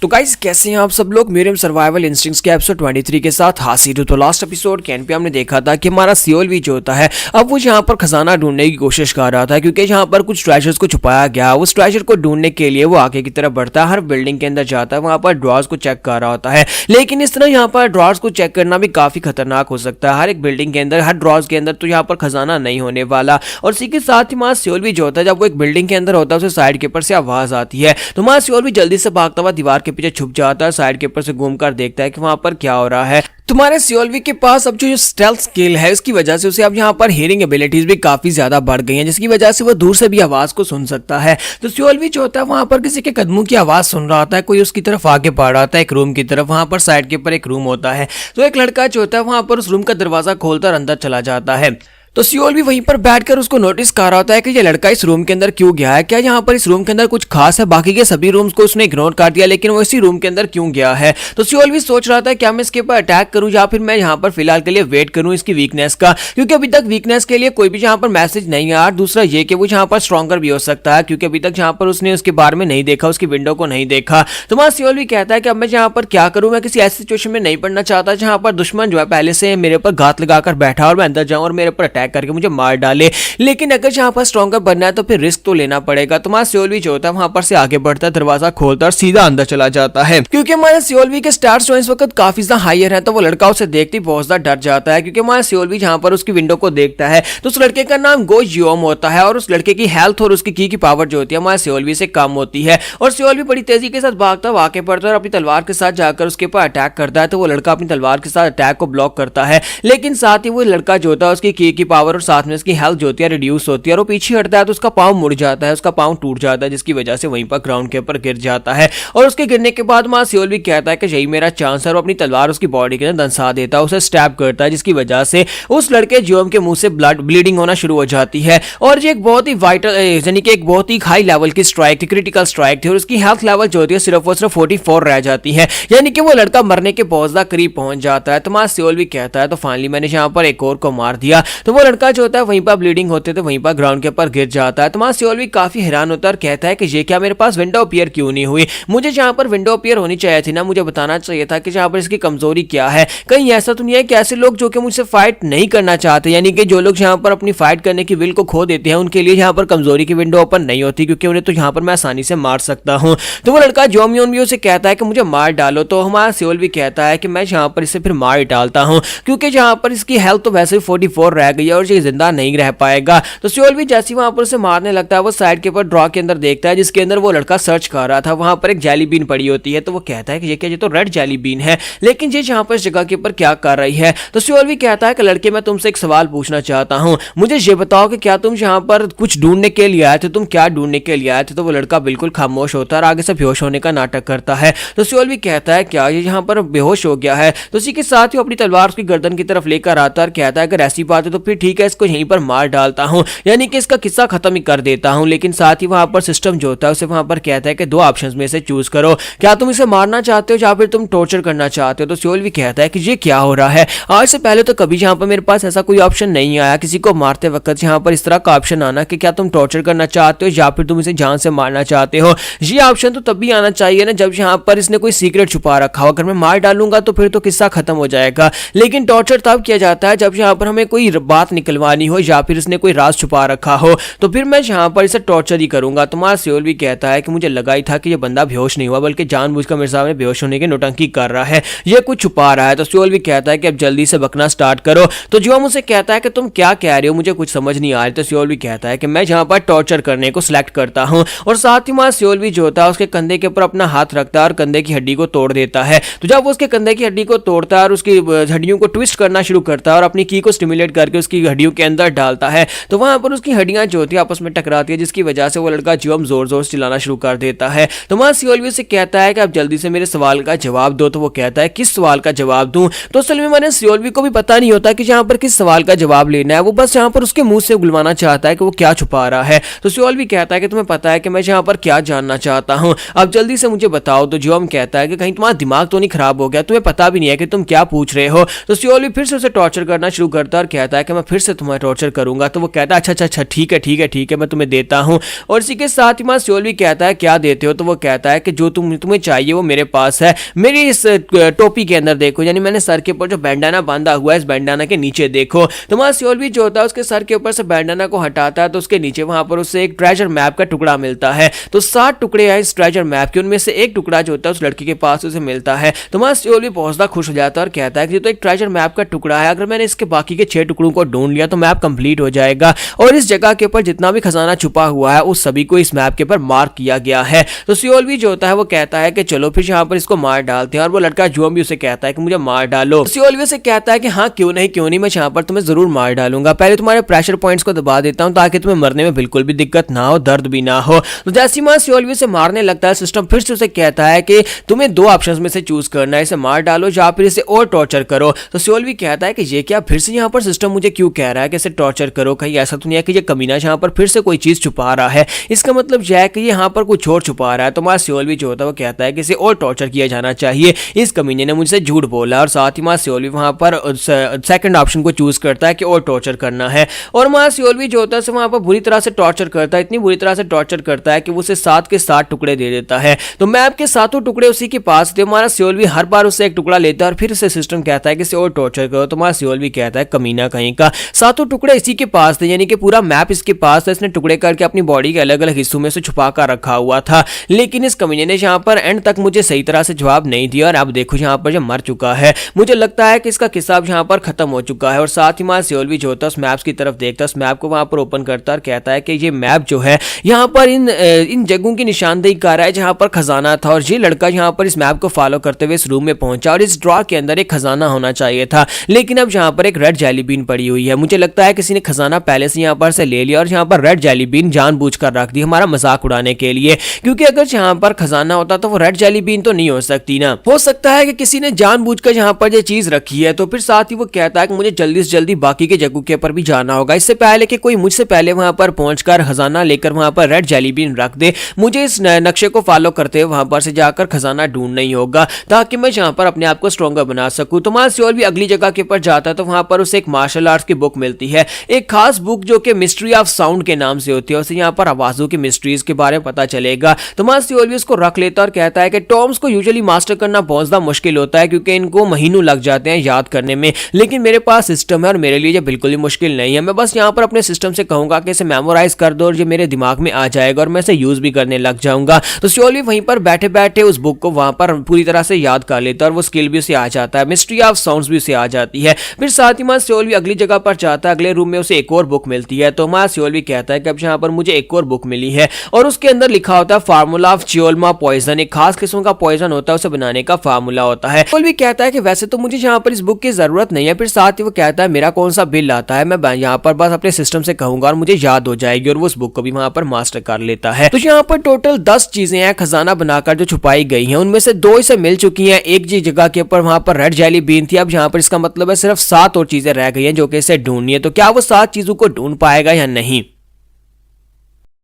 तो गाइस कैसे हैं आप सब लोग। मेरे सर्वाइवल इंस्टिंक्ट्स के एपिसोड 23 के साथ हासिल हूं। तो लास्ट एपिसोड के एंड पे हमने देखा था कि हमारा सियोलवी जो होता है अब वो यहाँ पर खजाना ढूंढने की कोशिश कर रहा था, क्योंकि यहाँ पर कुछ ट्रेजर्स को छुपाया गया। उस ट्रेजर को ढूंढने के लिए वो आगे की तरफ बढ़ता है, हर बिल्डिंग के अंदर जाता है, वहां पर ड्रॉर्स को चेक कर रहा होता है। लेकिन इस तरह यहाँ पर ड्रॉर्स को चेक करना भी काफी खतरनाक हो सकता है। हर एक बिल्डिंग के अंदर, हर ड्रॉर्स के अंदर तो यहाँ पर खजाना नहीं होने वाला। और इसी के साथ ही हमारा सियोलवी जो होता है, जब वो एक बिल्डिंग के अंदर होता है, उसे साइड के ऊपर से आवाज आती है। तो हमारा सियोलवी जल्दी से भागता हुआ दीवार के पीछे छुप जाता है, साइड के ऊपर से घूमकर देखता है कि वहां पर क्या हो रहा है। तुम्हारे सियोलवी के पास अब जो स्टेल्थ स्किल है, उसकी वजह से उसे अब यहाँ पर हियरिंग एबिलिटीज भी काफी ज्यादा बढ़ गई हैं, जिसकी वजह से वो दूर से भी आवाज को सुन सकता है। तो सियोलवी जो होता है वहां पर किसी के कदमों की आवाज सुन रहा होता है, कोई उसकी तरफ आगे बढ़ रहा होता है एक रूम की तरफ। वहां पर साइड के ऊपर एक रूम होता है, तो एक लड़का जो होता है वहां पर उस रूम का दरवाजा खोलकर अंदर चला जाता है। तो सियोलवी वहीं पर बैठकर उसको नोटिस कर रहा होता है कि ये लड़का इस रूम के अंदर क्यों गया है, क्या यहाँ पर इस रूम के अंदर कुछ खास है। बाकी के सभी रूम्स को उसने इग्नोर कर दिया, लेकिन वो इसी रूम के अंदर क्यों गया है। तो सियोलवी सोच रहा था क्या मैं इसके ऊपर अटैक करूं या फिर मैं यहाँ पर फिलहाल के लिए वेट करूं इसकी वीकनेस का, क्योंकि अभी तक वीकनेस के लिए कोई भी यहाँ पर मैसेज नहीं आया। दूसरा ये कि वो यहाँ पर स्ट्रॉन्गर भी हो सकता है, क्योंकि अभी तक यहाँ पर उसने उसके बारे में नहीं देखा, उसकी विंडो को नहीं देखा। तो वहां सियोलवी कहता है कि अब मैं यहाँ पर क्या करूं, मैं किसी ऐसी सिचुएशन में नहीं पड़ना चाहता जहां पर दुश्मन जो है पहले से मेरे ऊपर घात लगाकर बैठा और मैं अंदर जाऊं और मेरे ऊपर अटैक करके मुझे मार डाले। लेकिन अगर यहाँ पर स्ट्रॉन्गर बनना है तो फिर रिस्क तो लेना पड़ेगा। तो हमारा सियोलवी जो होता है वहां पर से आगे बढ़ता है, दरवाजा खोलता और सीधा अंदर चला जाता है। क्योंकि हमारे सियोलवी के स्टार्स जो इस वक्त काफी ज्यादा हायर है, तो वो लड़का उसे देखते ही बहुत ज्यादा डर जाता है। क्योंकि हमारा सियोलवी जहां पर उसकी विंडो को देखता है तो उस लड़के का नाम गो जियोम होता है, और उस लड़के की हेल्थ और उसकी की पावर जो होती है हमारे सियोलवी से कम होती है। और सियोलवी बड़ी तेजी के साथ भागता है, आगे बढ़ता है और अपनी तलवार के साथ जाकर उसके ऊपर अटैक करता है। तो वो लड़का अपनी तलवार के साथ अटैक को ब्लॉक करता है, लेकिन साथ ही वो लड़का जो होता है उसकी की पावर और साथ में उसकी हेल्थ जो होती है रिड्यूस होती है, और वो पीछे हटता है तो उसका पांव मुड़ जाता है, उसका पांव टूट जाता है, जिसकी वजह से वहीं पर ग्राउंड के ऊपर गिर जाता है। और उसके गिरने के बाद मां सियोलवी कहता है कि यही मेरा चांस है, और अपनी तलवार उसकी बॉडी के अंदर दंसा देता है, उसे स्टैब करता है, जिसकी वजह से उस लड़के जियोम के मुंह से ब्लीडिंग होना शुरू हो जाती है। और ये एक बहुत ही वाइटल यानी कि एक बहुत ही हाई लेवल की स्ट्राइक थी, क्रिटिकल स्ट्राइक थी, और उसकी हेल्थ लेवल जो होती है सिर्फ और सिर्फ 44 रह जाती है, यानी कि वो लड़का मरने के बहुत ज्यादा करीब पहुंच जाता है। तो मां सियोलवी कहता है तो फाइनली मैंने यहाँ पर एक और को मार दिया। तो वो लड़का जो होता है वहीं पर ब्लीडिंग होते थे वहीं पर ग्राउंड के ऊपर गिर जाता है। तो मां सियोलवी काफी हैरान होता है और कहता है कि ये क्या मेरे पास विंडो अपीयर क्यों नहीं हुई, मुझे जहां पर विंडो अपीयर होनी चाहिए थी ना, मुझे बताना चाहिए था कि जहां पर इसकी कमजोरी क्या है। कहीं ऐसा तो नहीं है कि ऐसे लोग जो कि मुझसे फाइट नहीं करना चाहते, यानी कि जो लोग यहाँ पर अपनी फाइट करने की विल को खो देते हैं, उनके लिए यहाँ पर कमजोरी की विंडो ओपन नहीं होती, क्योंकि उन्हें तो यहाँ पर मैं आसानी से मार सकता हूँ। तो वो लड़का जोमियोन भी उसे कहता है कि मुझे मार डालो। तो हमारा सियोलवी कहता है कि मैं यहाँ पर इसे फिर मार डालता हूँ, क्योंकि यहाँ पर इसकी हेल्थ तो वैसे ही 44 रह गई है और ये जिंदा नहीं रह पाएगा। तो सियोलवी जैसे वहां पर उसे मारने लगता है, वो साइड के ऊपर ड्रॉ के अंदर देखता है जिसके अंदर वो लड़का सर्च कर रहा था, वहां पर एक जेली बीन पड़ी होती है। तो वो कहता है कि ये क्या, ये तो रेड जेली बीन है, लेकिन ये यहाँ पर इस जगह के ऊपर क्या कर रही है। तो सियोलवी कहता है कि लड़के मैं तुमसे एक सवाल पूछना चाहता हूँ, मुझे ये बताओ कि क्या तुम यहाँ पर कुछ ढूंढने के लिए आए थे, तुम क्या ढूंढने के लिए आए थे। तो वो लड़का बिल्कुल खामोश होता है और आगे से बेहोश होने का नाटक करता है। तो सियोलवी कहता है क्या ये यहाँ पर बेहोश हो गया है। तो इसी के साथ ही अपनी तलवार उसकी गर्दन की तरफ लेकर आता है और कहता है अगर ऐसी बात है तो फिर ठीक है, इसको यहीं पर मार डालता हूँ, यानी कि इसका किस्सा खत्म ही कर देता हूं। लेकिन साथ ही वहां पर सिस्टम जो होता है उसे वहां पर कहता है कि दो ऑप्शंस में से चूज करो, क्या तुम इसे मारना चाहते हो या फिर तुम टॉर्चर करना चाहते हो। तो सियोलवी कहता है कि ये क्या हो रहा है, आज से पहले तो कभी यहाँ पर मेरे पास ऐसा कोई ऑप्शन नहीं आया किसी को मारते वक्त यहाँ पर इस तरह का ऑप्शन आना कि क्या तुम टॉर्चर करना चाहते हो या फिर तुम इसे जान से मारना चाहते हो। ये ऑप्शन तो तभी आना चाहिए ना जब यहाँ पर इसने कोई सीक्रेट छुपा रखा हो। अगर मैं मार डालूंगा तो फिर तो किस्सा खत्म हो जाएगा, लेकिन टॉर्चर तब किया जाता है जब यहाँ पर हमें कोई बात निकलवानी हो या फिर इसने कोई राज छुपा रखा हो, तो फिर मैं यहाँ पर इसे टॉर्चर ही करूंगा। तो हमारा सियोलवी कहता है कि मुझे लगा ही था कि ये बंदा बेहोश नहीं हुआ, बल्कि जानबूझकर मेरे सामने बेहोश होने की नौटंकी कर रहा है, ये कुछ छुपा रहा है। तो सियोलवी कहता है कि अब जल्दी से बकना स्टार्ट करो। तो जो मुझसे कहता है कि तुम क्या कह रहे हो, मुझे कुछ समझ नहीं आ रही। तो सियोलवी कहता है कि मैं यहाँ पर टॉर्चर करने को सिलेक्ट करता हूँ, और साथ ही हमारा सियोलवी जो होता है उसके कंधे के ऊपर अपना हाथ रखता है और कंधे की हड्डी को तोड़ देता है। तो जब वो उसके कंधे की हड्डी को तोड़ता है और उसकी हड्डियों को ट्विस्ट करना शुरू करता है और अपनी की को स्टिमुलेट करके उसकी हड्डियों के अंदर डालता है, तो वहां पर उसकी हड्डियां जो होती है आपस में टकराती है, जिसकी वजह से वो लड़का जियोम जोर जोर से चिल्लाना शुरू कर देता है। तो वहां सियोलवी से कहता है कि आप जल्दी से मेरे सवाल का जवाब दो। तो वो कहता है किस सवाल का जवाब दूं। तो असल में मैंने सियोलवी को भी पता नहीं होता कि यहाँ पर किस सवाल का जवाब लेना है, वो बस यहाँ पर उसके मुंह से बुलवाना चाहता है कि वो क्या छुपा रहा है। तो सियोलवी कहता है कि तुम्हें पता है कि मैं यहाँ पर क्या जानना चाहता हूँ, अब जल्दी से मुझे बताओ। तो जियोम कहता है कि कहीं तुम्हारा दिमाग तो नहीं खराब हो गया, तुम्हें पता भी नहीं है कि तुम क्या पूछ रहे हो। तो सियोलवी फिर से उसे टॉर्चर करना शुरू करता है और कहता है कि मैं फिर से तुम्हें टॉर्चर करूंगा। तो वो कहता है अच्छा ठीक है मैं तुम्हें देता हूँ। और इसी के साथ ही वहाँ सियोल भी कहता है क्या देते हो। तो वो कहता है कि जो तुम्हें चाहिए वो मेरे पास है, मेरी इस टोपी के अंदर देखो, यानी मैंने सर के ऊपर जो बैंडाना बांधा हुआ है इस बैंडाना के नीचे देखो। तो वहाँ सियोल भी जो होता है उसके सर के ऊपर से बैंडाना को हटाता है तो उसके नीचे वहां पर उसे एक ट्रेजर मैप का टुकड़ा मिलता है। तो 7 टुकड़े हैं इस ट्रेजर मैप के, उनमें से एक टुकड़ा जो होता है उस लड़की के पास उसे मिलता है। तो वहाँ सियोल भी पहुंचता खुश हो जाता है और कहता है कि ये तो एक ट्रेजर मैप का टुकड़ा है, अगर मैंने इसके बाकी के 6 टुकड़ों को ढूंढ लिया तो मैप कंप्लीट हो जाएगा और इस जगह के ऊपर जितना भी खजाना छुपा हुआ है उस सभी को इस मैप के ऊपर मार्क किया गया है। तो सियोल भी जो होता है वो कहता है कि चलो फिर यहाँ पर इसको मार डालते हैं। और वो लड़का जोम भी उसे कहता है कि मुझे मार डालो। सियोल भी उसे कहता है कि हाँ क्यों नहीं मैं यहाँ पर तुम्हें जरूर मार डालूंगा, पहले तुम्हारे प्रेशर पॉइंट्स को दबा देता हूँ ताकि तुम्हें मरने में बिल्कुल भी दिक्कत ना हो, दर्द भी ना हो। तो जैसे ही सियोल भी उसे मारने लगता है सिस्टम फिर से उसे कहता है कि तुम्हें 2 ऑप्शंस में से चूज करना है, इसे मार डालो या फिर इसे और टॉर्चर करो। तो सियोल भी कहता है कि ये क्या फिर से यहाँ पर सिस्टम मुझे क्यों कह रहा है कि इसे टॉर्चर करो, कहीं ऐसा तो नहीं है कि ये कमीना यहाँ पर फिर से कोई चीज छुपा रहा है, इसका मतलब यह है कि यहाँ पर कुछ और छुपा रहा है। तो सियोल भी जो होता है वो कहता है कि इसे और टॉर्चर किया जाना चाहिए, इस कमीने ने मुझसे झूठ बोला। और साथ ही सियोल भी वहां पर सेकंड ऑप्शन को चूज करता है कि और टॉर्चर करना है। और सियोल भी जो होता है वहां पर बुरी तरह से टॉर्चर करता है, इतनी बुरी तरह से टॉर्चर करता है कि वो उसे 7 के 7 टुकड़े दे देता है। तो मैप के 7 टुकड़े उसी के पास थे। हमारा सियोल भी हर बार उससे एक टुकड़ा लेता है और फिर से सिस्टम कहता है कि इसे और टॉर्चर करो। तो हमारा सियोल भी कहता है कमीना कहीं का, 7 टुकड़े इसी के पास थे, यानी कि पूरा मैप इसके पास था, इसने टुकड़े करके अपनी बॉडी के अलग अलग हिस्सों में से छुपा कर रखा हुआ था। लेकिन इस कमीने ने यहाँ पर एंड तक मुझे सही तरह से जवाब नहीं दिया और अब देखो यहाँ पर जो मर चुका है, मुझे लगता है कि इसका किस्सा यहाँ पर खत्म हो चुका है। और साथ ही हमारा सियोल भी जो होता है उस मैप की तरफ देखता है, उस मैप को वहां पर ओपन करता है और कहता है कि ये मैप जो है यहाँ पर इन जगहों की निशानदेही कर रहा है जहां पर खजाना था। और ये लड़का यहाँ पर इस मैप को फॉलो करते हुए इस रूम में पहुंचा और इस ड्रॉ के अंदर एक खजाना होना चाहिए था, लेकिन अब यहाँ पर एक रेड जेली बीन पड़ी हुई है। मुझे लगता है किसी ने खजाना पहले से यहाँ पर से ले लिया और यहाँ पर रेड जेली बीन जानबूझकर रख दी हमारा मजाक उड़ाने के लिए, क्योंकि अगर यहाँ पर खजाना होता तो वो रेड जेली बीन तो नहीं हो सकती ना, हो सकता है कि किसी ने जानबूझकर यहाँ पर ये चीज रखी है। तो फिर साथ ही वो कहता है कि मुझे जल्दी से जल्दी बाकी के जगहों के ऊपर भी जाना होगा, इससे पहले कि कोई मुझसे पहले वहां पर पहुंचकर खजाना लेकर वहां पर रेड जेली बीन रख दे। मुझे इस नक्शे को फॉलो करते हुए वहां पर से जाकर खजाना ढूंढना ही होगा ताकि मैं यहाँ पर अपने आप को स्ट्रॉन्गर बना सकूं। तो सियोल भी अगली जगह के ऊपर जाता है तो वहां पर उसे एक मार्शल आर्ट्स की बुक मिलती है, एक खास बुक जो कि मिस्ट्री ऑफ साउंड के नाम से होती है। उसे यहाँ पर आवाजों की मिस्ट्रीज के बारे में पता चलेगा। तो सियोल भी उसको रख लेता और कहता है कि टॉर्म्स को यूजुअली मास्टर करना बहुत ज्यादा मुश्किल होता है क्योंकि इनको महीनों लग जाते हैं याद करने में, लेकिन मेरे पास सिस्टम है और मेरे लिए ये बिल्कुल ही मुश्किल नहीं है। मैं बस यहाँ पर अपने सिस्टम से कहूंगा कि इसे मेमोराइज कर दो और ये मेरे दिमाग में आ जाएगा और मैं इसे यूज भी करने लग जाऊंगा। तो सियोल भी वहीं पर बैठे बैठे उस बुक को वहां पर पूरी तरह से याद कर लेता है और वो स्किल भी उसे आ जाता है, मिस्ट्री ऑफ साउंड्स भी उसे आ जाती है। फिर साथ ही सियोल भी अगली जगह पर जाता है, अगले रूम में उसे एक और बुक मिलती है। तो सियोल भी कहता है कि अब यहाँ पर मुझे एक और बुक मिली है और उसके अंदर लिखा होता है फार्मूला ऑफ चियोल्मा पॉइजन, एक खास किस्म का पॉइजन होता है, उसे बनाने का फार्मूला होता है। सियोल भी कहता है कि वैसे तो मुझे यहाँ पर इस बुक की जरूरत नहीं है। फिर साथ ही वो कहता है मेरा कौन सा बिल आता है, मैं यहाँ पर बस अपने सिस्टम से कहूंगा और मुझे याद हो जाएगी और वो उस बुक को भी वहां पर मास्टर कर लेता है। तो यहाँ पर टोटल 10 चीजें हैं खजाना बनाकर जो छुपाई गई हैं, उनमें से 2 इसे मिल चुकी हैं, एक जी जगह के ऊपर वहां पर रेड जेली बीन थी। अब यहाँ पर इसका मतलब है सिर्फ 7 और चीजें रह गई हैं जो कि इसे ढूंढनी है। तो क्या वो 7 चीजों को ढूंढ पाएगा या नहीं?